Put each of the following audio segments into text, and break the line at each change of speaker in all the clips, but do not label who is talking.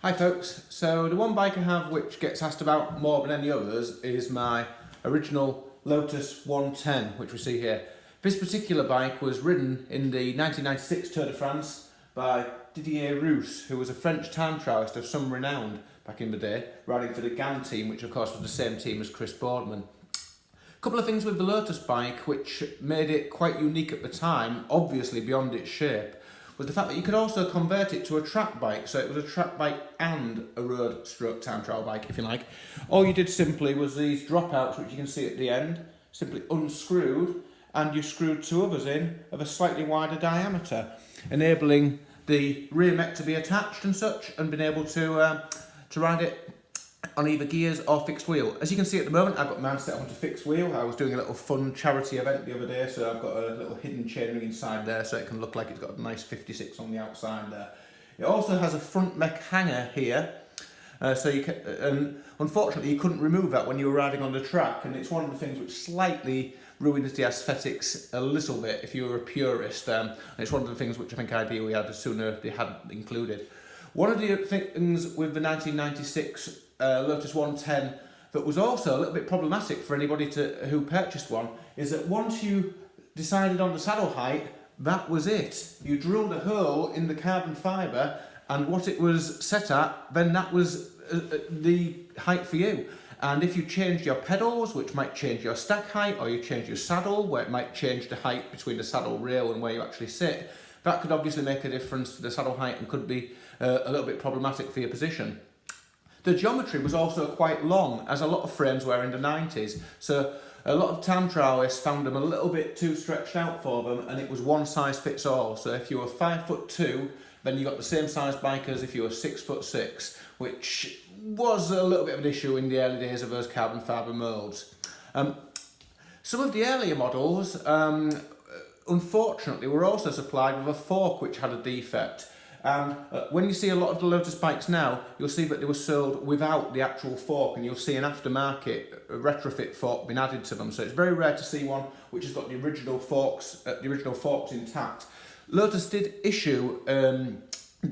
Hi folks, so the one bike I have which gets asked about more than any others is my original Lotus 110, which we see here. This particular bike was ridden in the 1996 Tour de France by Didier Rousse, who was a French time trialist of some renown back in the day, riding for the Gan team, which of course was the same team as Chris Boardman. A couple of things with the Lotus bike which made it quite unique at the time, obviously beyond its shape, was the fact that you could also convert it to a track bike. So it was a track bike and a road stroke time trial bike, if you like. All you did simply was these dropouts, which you can see at the end, simply unscrewed, and you screwed two others in of a slightly wider diameter, enabling the rear mech to be attached and such, and being able to ride it on either gears or fixed wheel. As you can see at the moment, I've got mine set onto fixed wheel. I was doing a little fun charity event the other day, so I've got a little hidden chainring inside there so it can look like it's got a nice 56 on the outside there. It also has a front mech hanger here, so you can, unfortunately you couldn't remove that when you were riding on the track, and it's one of the things which slightly ruins the aesthetics a little bit if you were a purist, and it's one of the things which I think ideally had sooner they had included. One of the things with the 1996 Lotus 110 that was also a little bit problematic for anybody who purchased one is that once you decided on the saddle height, that was it. You drilled a hole in the carbon fibre, and what it was set at, then that was the height for you. And if you changed your pedals, which might change your stack height, or you change your saddle, where it might change the height between the saddle rail and where you actually sit, that could obviously make a difference to the saddle height and could be a little bit problematic for your position. The geometry was also quite long, as a lot of frames were in the 90s, so a lot of time trialists found them a little bit too stretched out for them, and it was one size fits all. So if you were 5'2", then you got the same size bike as if you were 6'6", which was a little bit of an issue in the early days of those carbon fibre moulds. Some of the earlier models, unfortunately, were also supplied with a fork which had a defect. And when you see a lot of the Lotus bikes now, you'll see that they were sold without the actual fork, and you'll see an aftermarket retrofit fork being added to them. So it's very rare to see one which has got the original forks intact. Lotus did issue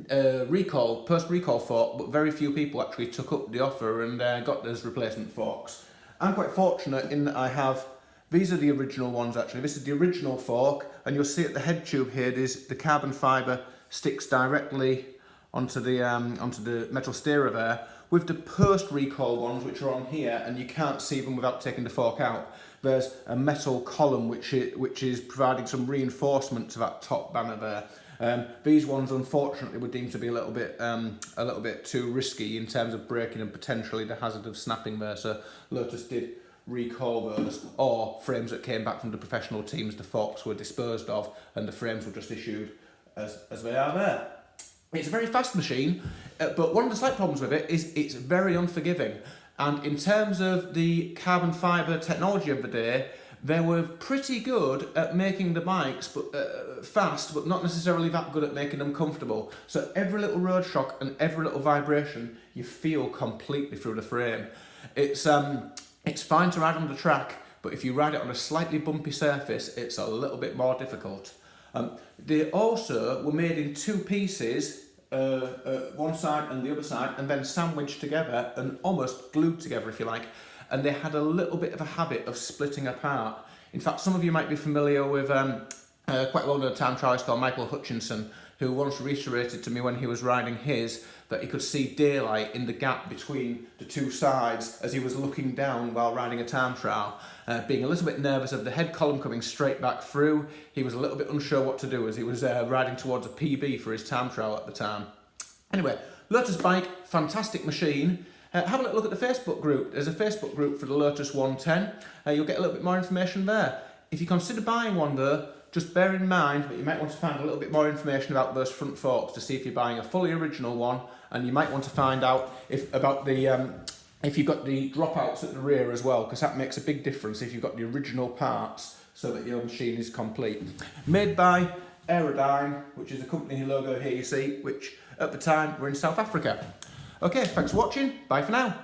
post-recall fork, but very few people actually took up the offer and got those replacement forks. I'm quite fortunate in that these are the original ones actually. This is the original fork, and you'll see at the head tube here, there's the carbon fibre sticks directly onto the metal steerer there, with the post-recall ones which are on here, and you can't see them without taking the fork out. There's a metal column which is providing some reinforcement to that top banner there. These ones unfortunately were deemed to be a little bit too risky in terms of braking and potentially the hazard of snapping there, so Lotus did recall those, or frames that came back from the professional teams, the forks were disposed of and the frames were just issued as they are there. It's a very fast machine, but one of the slight problems with it is it's very unforgiving. And in terms of the carbon fibre technology of the day, they were pretty good at making the bikes fast, but not necessarily that good at making them comfortable. So every little road shock and every little vibration, you feel completely through the frame. It's fine to ride on the track, but if you ride it on a slightly bumpy surface, it's a little bit more difficult. They also were made in two pieces, one side and the other side, and then sandwiched together and almost glued together, if you like. And they had a little bit of a habit of splitting apart. In fact, some of you might be familiar with quite a well-known time trialist called Michael Hutchinson, who once reiterated to me when he was riding his that he could see daylight in the gap between the two sides as he was looking down while riding a time trial. Being a little bit nervous of the head column coming straight back through, he was a little bit unsure what to do as he was riding towards a PB for his time trial at the time. Anyway, Lotus bike, fantastic machine. Have a little look at the Facebook group. There's a Facebook group for the Lotus 110. You'll get a little bit more information there. If you consider buying one though, just bear in mind that you might want to find a little bit more information about those front forks to see if you're buying a fully original one, and you might want to find out if you've got the dropouts at the rear as well, because that makes a big difference if you've got the original parts so that your machine is complete. Made by Aerodyne, which is the company logo here you see, which at the time were in South Africa. Okay, thanks for watching. Bye for now.